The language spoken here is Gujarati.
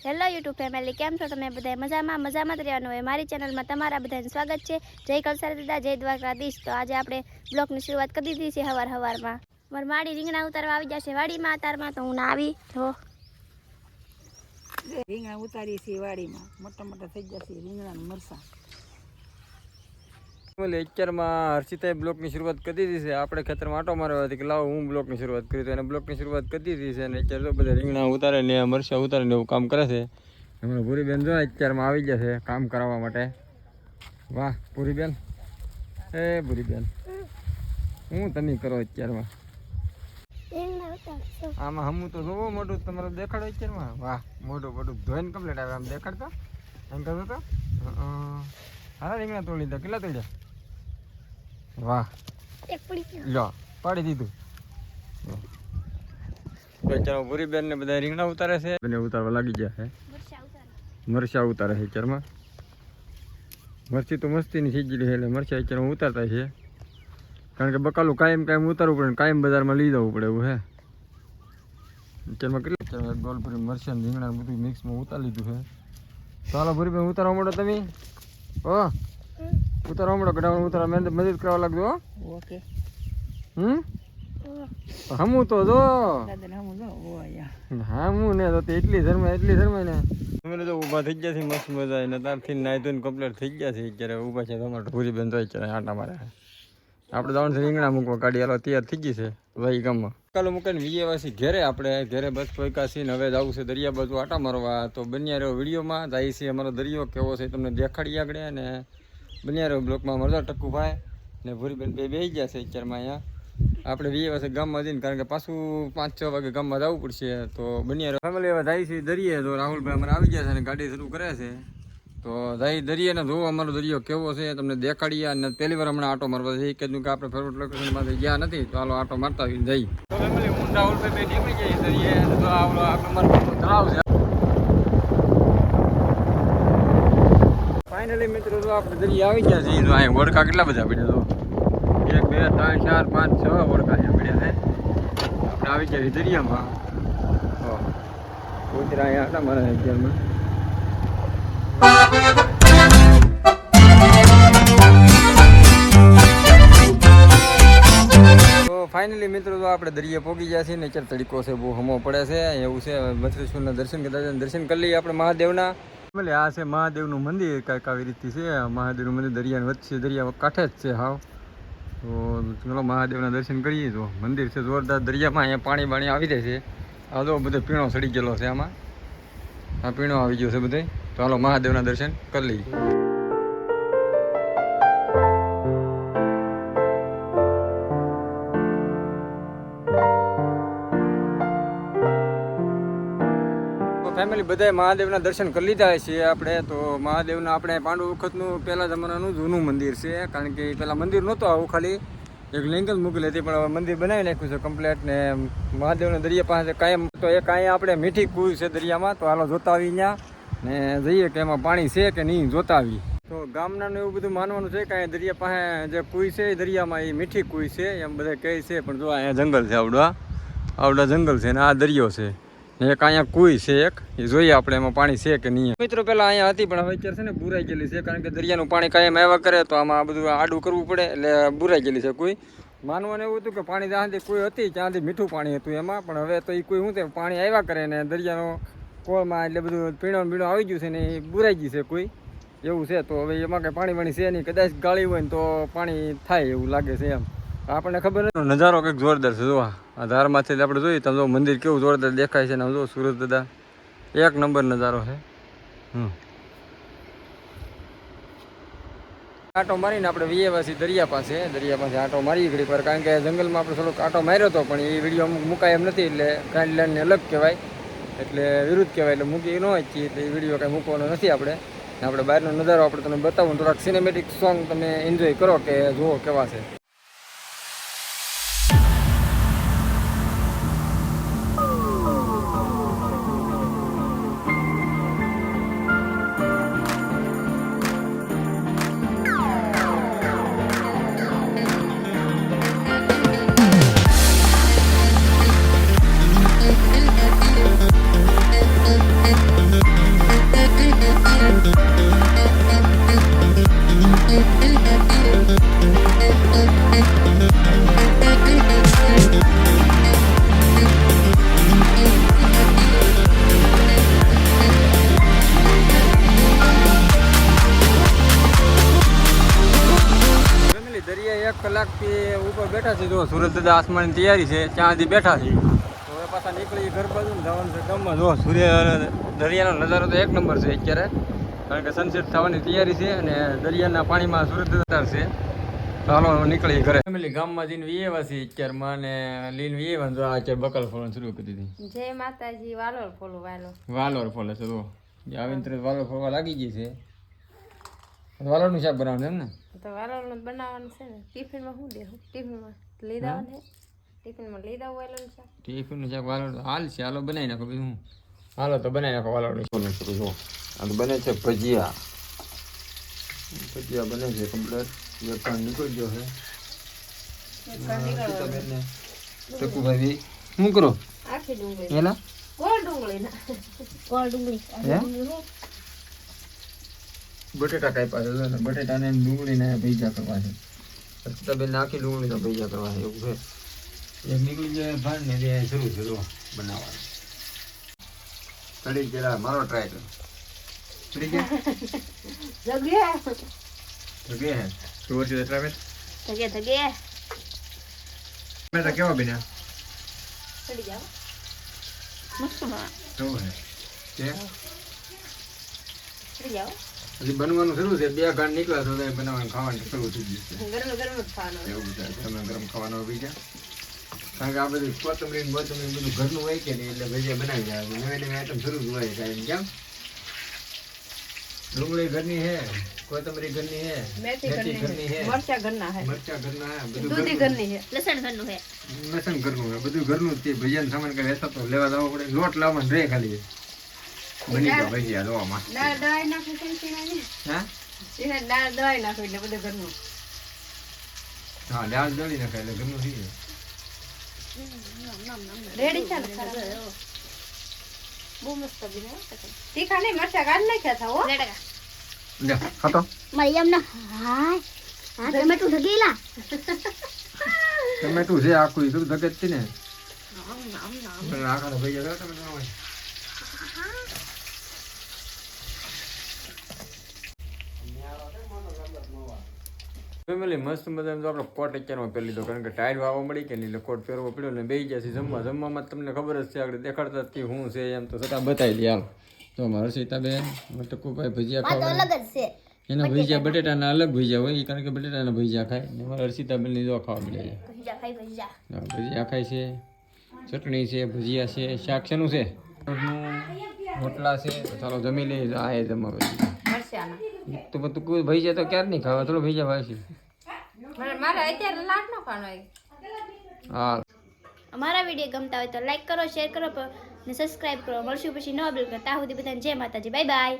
હેલો યુટ્યુબ ફેમિલી, કેમ છો તમે બધા? મજામાં જ રહેવાનું હોય. મારી ચેનલમાં તમારા બધાનું સ્વાગત છે. જય કલસાર દાદા, જય દ્વારકાધીશ. તો આજે આપણે બ્લોગની શરૂઆત કરી દીધી છે સવારમાં. મારી માડી રીંગણા ઉતારવા આવી જશે વાડીમાં. અતારમાં તો હું ના આવી જો રીંગણા ઉતારી છે વાડીમાં. મોટા મોટા થઈ ગયા છે રીંગણા મરસા. અત્યારમાં હર્ષિતાએ બ્લોકની શરૂઆત કરી દીધી છે. આપણે ખેતરમાં આટો મારવા હતી કે લાવો હું બ્લોકની શરૂઆત કરી તો એને બ્લોકની શરૂઆત કરી દીધી છે. અને અત્યારે તો બધા રીંગણા ઉતારે ને મરચાં ઉતારે ને એવું કામ કરે છે. હમણાં ભૂરીબેન જો અત્યારમાં આવી જશે કામ કરાવવા માટે. વાહ ભૂરીબેન, એ ભૂરીબેન હું તમે કરો અત્યારમાં? આમાં હમું તો જોવો મોટું તમારે દેખાડો અત્યારમાં. વાહ મોટું મોટું ધોઈને કમ્પ્લીટ આવે આમ દેખાડતો એમ કરતો તો. હા રીંગણા તોડી લીધા. કેટલા તોડ્યા? વાહ લો પાડી દીધું. ચાલો ભૂરીબેન ને બધા રીંગણા ઉતારે છે. બંને ઉતારવા લાગી ગયા છે. મરચા ઉતારે છે અત્યારમાં. મરચી તો મસ્તીની સીજી છે એટલે મરચા અત્યારમાં ઉતારતા છે. કારણ કે બકાલું કાયમ કાયમ ઉતારવું પડે, કાયમ બજારમાં લઈ જવું પડે એવું છે. અત્યારમાં કેટલા ગોલ ભરી મરચા ને રીંગણા બધું મિક્સમાં ઉતારી લીધું છે. ચાલો ભૂરીબેન ઉતારવા માંડો તમે. ઓ ઉતારવા માંડો, ગઢાવણ ઉતારવા મદદ કરવા લાગજો. ઓકે. હમું તો જો હા હું ને તો એટલી શરમાય ને અમે તો ઊભા થઈ ગયા છે મસ્ત મજા ને તારથી નાઈ ધોઈને કમ્પ્લીટ થઈ ગયા છે. અત્યારે ઊભા છે તમારે ભૂરીબેન તો અત્યારે આટા મારે. આપણે જવાનું છે રીંગણા મૂકવા. ગાડી હાલો તૈયાર થઈ ગઈ છે ભાઈ ગામમાં. કાલો મૂકીને વિજયવાસી ઘેરે આપણે બસ પહોંચ્યા ને હવે જવું છે દરિયા બાજુ આટા મારવા. તો બન્યા રહ્યો વિડીયોમાં. જાય છે અમારો દરિયો કેવો છે તમને દેખાડી આગળ. અને બન્યા રહ્યો બ્લોકમાં મળતા ટક્કુભાઈ ને ભૂરીબેન બે બેસી ગયા છે અત્યારમાં અહીંયા. આપણે વિજયવાસી ગામમાં જઈને કારણ કે પાછું 5-6 વાગે ગામમાં જવું પડશે. તો બન્યા રહ્યો ફેમિલી હવે જાય છે દરિયે. તો રાહુલભાઈ અમારે આવી ગયા છે અને ગાડી શરૂ કરે છે. તો જાય દરિયે ને જોવો અમારો દરિયો કેવો છે તમને દેખાડીએ. અને પહેલી વાર હમણાં આટો મારવા છે. કીધું કે આપણે ફેવરેટ લોકેશનમાંથી ગયા નથી તો હાલો આટો મારતા આવીને જઈ. તો ફેમિલી હું રાહુલભાઈ બે નીકળી જઈએ દરિયે. તો આપણો મારો તળાવ છે. ફાઇનલી મિત્રો તો આપણે દરિયે આવી ગયા છીએ. તો અહીંયા વડકા કેટલા બધા પડ્યા. તો 1 2 3 4 5 6 વડકા અહીંયા પડ્યા છે. આપણે આવી ગયા છીએ દરિયામાં. કૂતરા અહીંયા હતા મારા અત્યારમાં. તો ફાઇનલી મિત્રો તો આપણે દરિયે પહોંચી ગયા છીએ ને અત્યારે તડકો છે બહુ હમો પડે છે એવું છે. મથરેશ્વરના દર્શન કરી લઈએ આપણે મહાદેવના. એટલે આ છે મહાદેવનું મંદિર. કાંઈક આવી રીતે છે મહાદેવનું મંદિર. દરિયાની વચ્ચે દરિયા કાંઠે જ છે હાવ. તો ચલો મહાદેવના દર્શન કરીએ. તો મંદિર છે જોરદાર દરિયામાં. અહીંયા પાણી આવી જાય છે. આ તો બધો પીણો સડી ગયેલો છે આમાં. આ પીણો આવી ગયો છે બધે. તો હાલો મહાદેવના દર્શન કરી લઈએ. ફેમિલી બધાએ મહાદેવના દર્શન કરી લીધા છે આપણે. તો મહાદેવના આપણે પાંડુ વખતનું પહેલા જમાનાનું જૂનું મંદિર છે. કારણ કે પહેલાં મંદિર નહોતું આવું, ખાલી એક લિંક જ મૂકેલી હતી. પણ હવે મંદિર બનાવી નાખ્યું છે કમ્પ્લેટ. ને મહાદેવના દરિયા પાસે કાયમ તો એક અહીંયા આપણે મીઠી કુઈ છે દરિયામાં. તો હાલો જોતા આવી ત્યાં ને જઈએ કે એમાં પાણી છે કે નહીં જોતા આવી. તો ગામનાનું એવું બધું માનવાનું છે કે અહીંયા દરિયા પાસે જે કુઈ છે એ દરિયામાં એ મીઠી કુઈ છે એમ બધા કહે છે. પણ જો અહીંયા જંગલ છે આવડા જંગલ છે ને આ દરિયો છે. એક અહીંયા કુઈ છે એક, એ જોઈએ આપણે એમાં પાણી છે કે નહીં. મિત્રો પહેલાં અહીંયા હતી પણ હવે અત્યારે છે ને બુરાઈ ગયેલી છે. કારણ કે દરિયાનું પાણી કાયમ આવ્યા કરે તો આમાં બધું આડું કરવું પડે એટલે બુરાઈ ગયેલી છે કુઈ. માનવાનું એવું હતું કે પાણી જ્યાંથી કુઈ હતી ત્યાંથી મીઠું પાણી હતું એમાં. પણ હવે તો એ કુઈ શું થાય પાણી આવ્યા કરે ને દરિયાનો કોળમાં એટલે બધું પીણો આવી ગયું છે ને એ બુરાઈ ગઈ છે કુઈ એવું છે. તો હવે એમાં કંઈ પાણી છે નહીં. કદાચ ગાળી હોય ને તો પાણી થાય એવું લાગે છે એમ. આપણને ખબર નથી. નજારો કંઈક જોરદાર છે. જોવા આ ધારમાંથી આપણે જોઈએ તો મંદિર કેવું જોરદાર દેખાય છે. ને જો સુરત દાદા એક નંબર નજારો છે. આટો મારીને આપણે વિજયવાસી દરિયા પાસે આટો મારી ઘડી પર. કારણ કે જંગલમાં આપણે થોડોક આટો માર્યો હતો પણ એ વિડીયો અમુક મુકાય એમ નથી. એટલે ગાઈડલાઈનને અલગ કહેવાય એટલે વિરુદ્ધ કહેવાય. એટલે મૂકી ન હોય એટલે એ વિડીયો કાંઈ મૂકવાનો નથી આપણે. આપણે બહારનો નજારો આપણે તમને બતાવું. થોડાક સિનેમેટિક સોંગ તમે એન્જોય કરો કે જુઓ કેવા છે. કલાકથી ઉપર બેઠા છે. જો સુરત દાદા આસમાનની તૈયારી છે, ત્યાં સુધી બેઠા છે. તો હવે પાછા નીકળી ઘર બાજુ જવાનું છે ગામમાં. જો સૂર્ય દરિયાનો નજારો તો એક નંબર છે અત્યારે, કારણ કે સનસેટ થવાની તૈયારી છે અને દરિયાના પાણીમાં સુરત દાદા છે. ચાલો નીકળી ઘરે. ફેમિલી ગામમાં જઈને વિયેવા છે અત્યારમાં, અને લીન વિયેવા જો આ અત્યારે બકલ ફોલવાનું શરૂ કરી દીધી. જય માતાજી. વાલોર ફોલો વાલોર ફોલે છે. તો આવીને તરત વાલોર ફોલવા લાગી ગઈ છે. વાલોરનું શાક બનાવવાનું એમ ને? તો વાલોરનું બનાવવાનું છે ને. ટિફિનમાં શું દેવું? ટિફિનમાં લઈ દેવાનું છે. ટિફિનમાં લઈ દેવું વાલોરનું શાક. ટિફિનનું શાક વાલોર હાલ છે. હાલો બનાવી નાખો બીજું હું. હાલો તો બનાવી નાખો વાલોરનું શાક. જો આ તો બને છે ભજીયા. ભજીયા બને છે કમ્પ્લીટ. વેપાર નીકળી ગયો છે. સીતાબેનને ટકુભાઈ શું કરો? આખી ડુંગળી. એના કોણ ડુંગળી ના? ગોળ ડુંગળી બટેટા કાપ્યા છે ને, બટેટાને ડુંગળીને ભજીયા કરવા છે. સીતાબેન આખી ડુંગળીનો ભજીયા કરવા છે એવું છે. એક નીકળી જાય ભાન ને તે શરૂ છે જો બનાવવાનું. કઢી જરા મારો ટ્રાય કરો. કરી ગયા જગ્યા તો કે હે તો છે ટ્રાવેલ ધગે ધગે મેં તો કેવા બન્યા ચડી જાવ મસ્ત માં તો હે કે ચડી જાવ. હજી બનવાનું શરૂ છે. 2 ઘાણ નીકળ્યા તો બનાવવાનું ખાવાનું શરૂ થઈ ગયું છે. ગરમ ગરમ જ ખાવાનું. એવું છે ગરમ ગરમ ખાવાનું બીજા, કારણ કે આ બધું કોથમરી બધું ઘરનું હોય કે નહીં, એટલે ભજીયા બનાવી જાય. નવી નવી આઈટમ શરૂ જ હોય કાંઈ કેમ. ડુંગળી ઘરની હે, કોથમરી ઘરની હે, મેથી ઘરની હે, મરચા ઘરના હે, મરચા ઘરના હે, બધું દૂધી ઘરની હે, લસણ ઘરનું હે, લસણ ઘરનું હે, બધું ઘરનું જ છે. ભજીયાનો સામાન કઈ વેચતો તો લેવા જવો પડે. લોટ લાવવાનો રહે ખાલી. બની ગયા ભજીયા જોવામાં. દાળ દવાઈ નાખી છે ને હા એને દાળ દવાઈ નાખી એટલે બધું ઘરનું. હા દાળ દળી નાખાય એટલે ઘરનું થઈ જાય. રેડી છે ને બહુ મસ્ત બને. તીખા નહીં મરચા કાઢ નાખ્યા હતા હો. લે ખાતો મારી એમ ના હાય હા ટમેટું ધગેલા ટમેટું છે આખું ઈ તો ધગત છે ને. નામ નામ નામ આખાનો ભજીયા કરો ટમેટું હોય. ફેમિલી મસ્ત મજાનો આપણે કોટ અત્યારમાં પહેરી લીધો, કારણ કે ટાયર વાવવા મળી કે નહીં એટલે કોટ પહેરવો પડ્યો ને બેસી ગયા છે જમવા. જમવામાં તમને ખબર જ છે આગળ દેખાડતા જ શું છે એમ તો છતાં બતાવી દે. હાલ તો મારા સીતાબેન ટકુભાઈ ભજીયા ખાવા અલગ જ છે. એના ભજીયા બટેટાના અલગ ભજીયા હોય, કારણ કે બટેટાના ભજીયા ખાય ને મારા હર્ષિતાબેન ની જો ખાવા મળે છે. ભજીયા ખાઈ ભજીયા હા, ભજીયા ખાય છે, ચટણી છે, ભજીયા છે, શાક શેનું છે, રોટલા છે. તો ચાલો જમી લઈએ. આ એ જમવા મરચાના તો બધું કોઈ ભજીયા તો ક્યારે નહીં ખાવા, થોડો ભજીયા ભાવે છે. મારે અત્યારે લાટ નો ખાવાનો. હા અમારા વિડીયો ગમતા હોય તો લાઈક કરો, શેર કરો ને સબસ્ક્રાઇબ કરો. મળશું પછી નવા બ્લોગ. ત્યાં સુધી બધાને જય માતાજી. Bye bye.